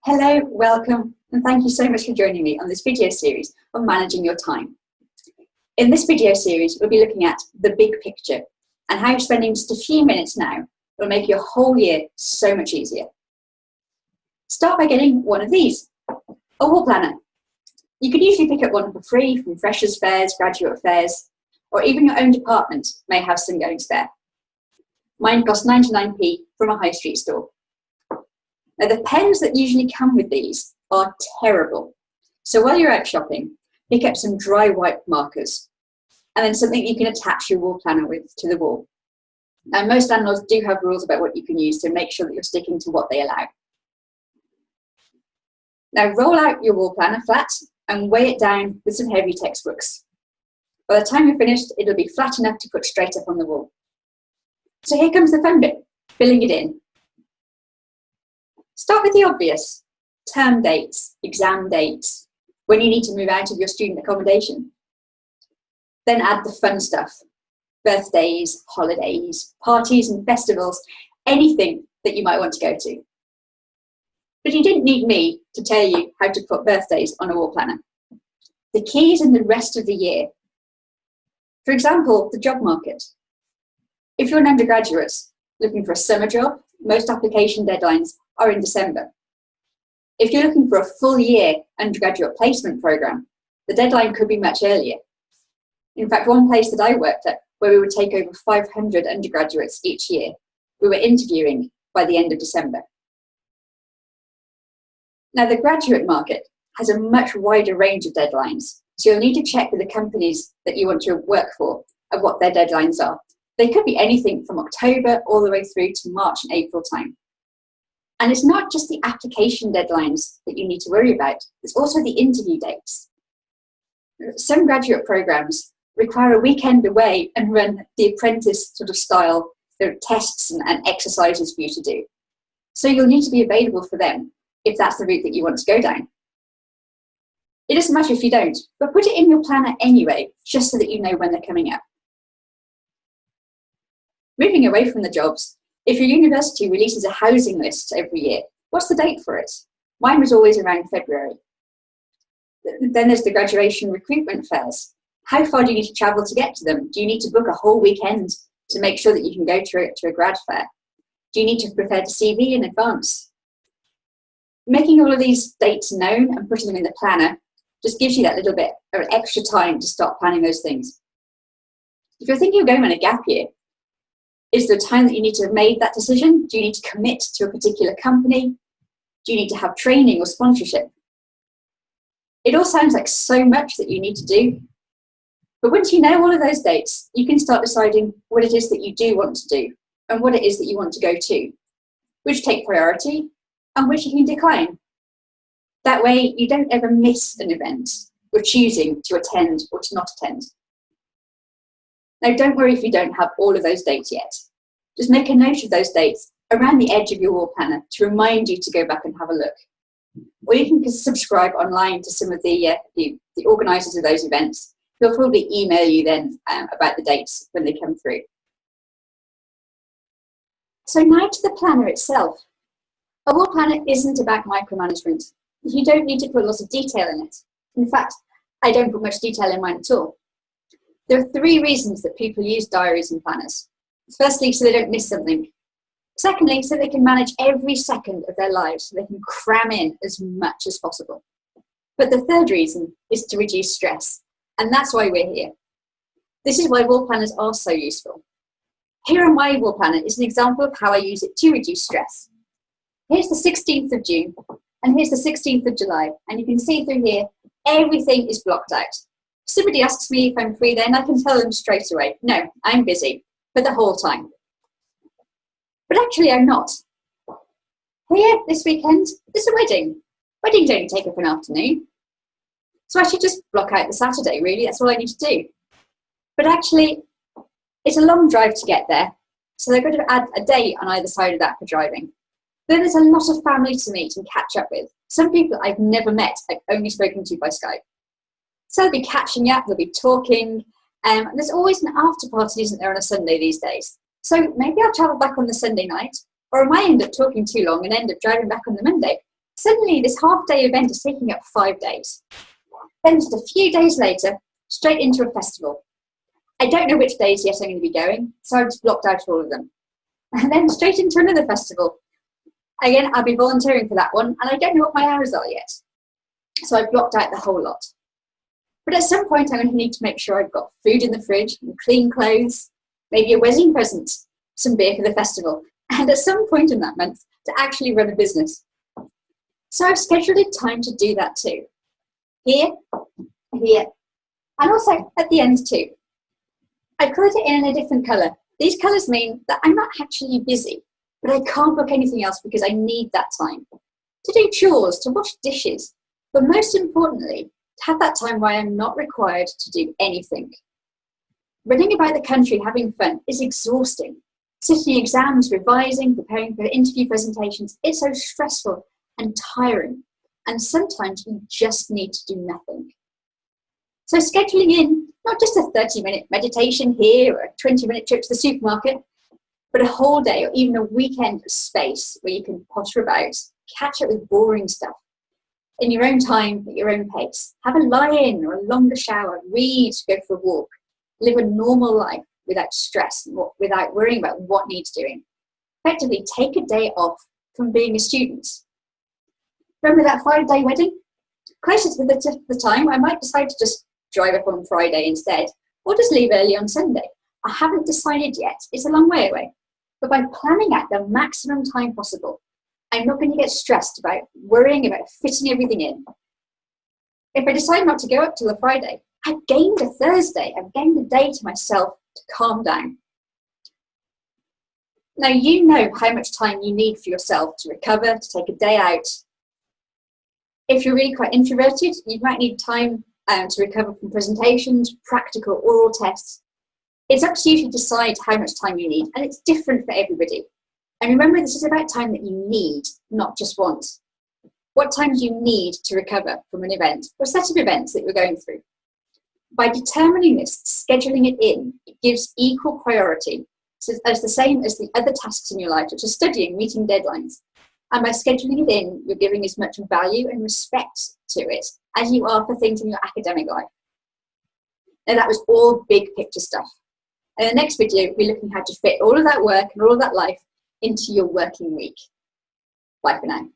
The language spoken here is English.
Hello, welcome, and thank you so much for joining me on this video series on managing your time. In this video series, we'll be looking at the big picture and how spending just a few minutes now will make your whole year so much easier. Start by getting one of these, a wall planner. You can usually pick up one for free from freshers' fairs, graduate fairs, or even your own department may have some going spare. Mine cost 99p from a high street store. Now, the pens that usually come with these are terrible. So while you're out shopping, pick up some dry white markers and then something you can attach your wall planner with to the wall. Now, most landlords do have rules about what you can use to make sure that you're sticking to what they allow. Now, roll out your wall planner flat and weigh it down with some heavy textbooks. By the time you're finished, it'll be flat enough to put straight up on the wall. So here comes the fun bit, filling it in. Start with the obvious, term dates, exam dates, when you need to move out of your student accommodation. Then add the fun stuff, birthdays, holidays, parties and festivals, anything that you might want to go to. But you didn't need me to tell you how to put birthdays on a wall planner. The key is in the rest of the year. For example, the job market. If you're an undergraduate looking for a summer job, most application deadlines are in December. If you're looking for a full year undergraduate placement program, the deadline could be much earlier. In fact, one place that I worked at, where we would take over 500 undergraduates each year, we were interviewing by the end of December. Now, the graduate market has a much wider range of deadlines, so you'll need to check with the companies that you want to work for of what their deadlines are. They could be anything from October all the way through to March and April time. And it's not just the application deadlines that you need to worry about, it's also the interview dates. Some graduate programs require a weekend away and run the apprentice sort of style, there are tests and exercises for you to do. So you'll need to be available for them if that's the route that you want to go down. It doesn't matter if you don't, but put it in your planner anyway, just so that you know when they're coming up. Moving away from the jobs, if your university releases a housing list every year, what's the date for it? Mine was always around February. Then there's the graduation recruitment fairs. How far do you need to travel to get to them? Do you need to book a whole weekend to make sure that you can go to a grad fair? Do you need to prepare the CV in advance? Making all of these dates known and putting them in the planner just gives you that little bit of extra time to start planning those things. If you're thinking of going on a gap year, is there time that you need to have made that decision? Do you need to commit to a particular company? Do you need to have training or sponsorship? It all sounds like so much that you need to do. But once you know all of those dates, you can start deciding what it is that you do want to do and what it is that you want to go to, which take priority and which you can decline. That way you don't ever miss an event you're choosing to attend or to not attend. Now, don't worry if you don't have all of those dates yet. Just make a note of those dates around the edge of your wall planner to remind you to go back and have a look. Or you can subscribe online to some of the organisers of those events. They'll probably email you then about the dates when they come through. So now to the planner itself. A wall planner isn't about micromanagement. You don't need to put lots of detail in it. In fact, I don't put much detail in mine at all. There are 3 reasons that people use diaries and planners. Firstly, so they don't miss something. Secondly, so they can manage every second of their lives, so they can cram in as much as possible. But the third reason is to reduce stress, and that's why we're here. This is why wall planners are so useful. Here on my wall planner is an example of how I use it to reduce stress. Here's the 16th of June, and here's the 16th of July, and you can see through here, everything is blocked out. If somebody asks me if I'm free then, I can tell them straight away, no, I'm busy for the whole time. But actually I'm not. Here, this weekend, there's a wedding. Weddings only take up an afternoon. So I should just block out the Saturday, really, that's all I need to do. But actually, it's a long drive to get there, so they're going to add a day on either side of that for driving. Then there's a lot of family to meet and catch up with. Some people I've never met, I've only spoken to by Skype. So they'll be catching up, they'll be talking, and there's always an after party, isn't there, on a Sunday these days? So maybe I'll travel back on the Sunday night, or I might end up talking too long and end up driving back on the Monday. Suddenly, this half-day event is taking up 5 days. Then just a few days later, straight into a festival. I don't know which days yet I'm going to be going, so I've just blocked out all of them. And then straight into another festival. Again, I'll be volunteering for that one, and I don't know what my hours are yet. So I've blocked out the whole lot. But at some point, I'm going to need to make sure I've got food in the fridge, and clean clothes, maybe a wedding present, some beer for the festival, and at some point in that month, to actually run a business. So I've scheduled in time to do that too. Here, here, and also at the end too. I've coloured it in a different colour. These colours mean that I'm not actually busy, but I can't book anything else because I need that time. To do chores, to wash dishes, but most importantly, to have that time where I'm not required to do anything. Running about the country having fun is exhausting. Sitting exams, revising, preparing for interview presentations, it's so stressful and tiring. And sometimes we just need to do nothing. So scheduling in, not just a 30-minute meditation here or a 20-minute trip to the supermarket, but a whole day or even a weekend of space where you can potter about, catch up with boring stuff in your own time, at your own pace. Have a lie-in or a longer shower, read, go for a walk, live a normal life without stress, without worrying about what needs doing. Effectively, take a day off from being a student. Remember that 5-day wedding? Closer to the time, I might decide to just drive up on Friday instead, or just leave early on Sunday. I haven't decided yet. It's a long way away. But by planning at the maximum time possible, I'm not going to get stressed about worrying about fitting everything in. If I decide not to go up till the Friday, I've gained a Thursday. I've gained a day to myself to calm down. Now, you know how much time you need for yourself to recover, to take a day out. If you're really quite introverted, you might need time to recover from presentations, practical oral tests. It's up to you to decide how much time you need, and it's different for everybody. And remember, this is about time that you need, not just want. What time do you need to recover from an event or a set of events that you're going through? By determining this, scheduling it in, it gives equal priority as the same as the other tasks in your life, such as studying, meeting deadlines. And by scheduling it in, you're giving as much value and respect to it as you are for things in your academic life. Now, that was all big picture stuff. In the next video, we'll be looking how to fit all of that work and all of that life into your working week. Bye for now.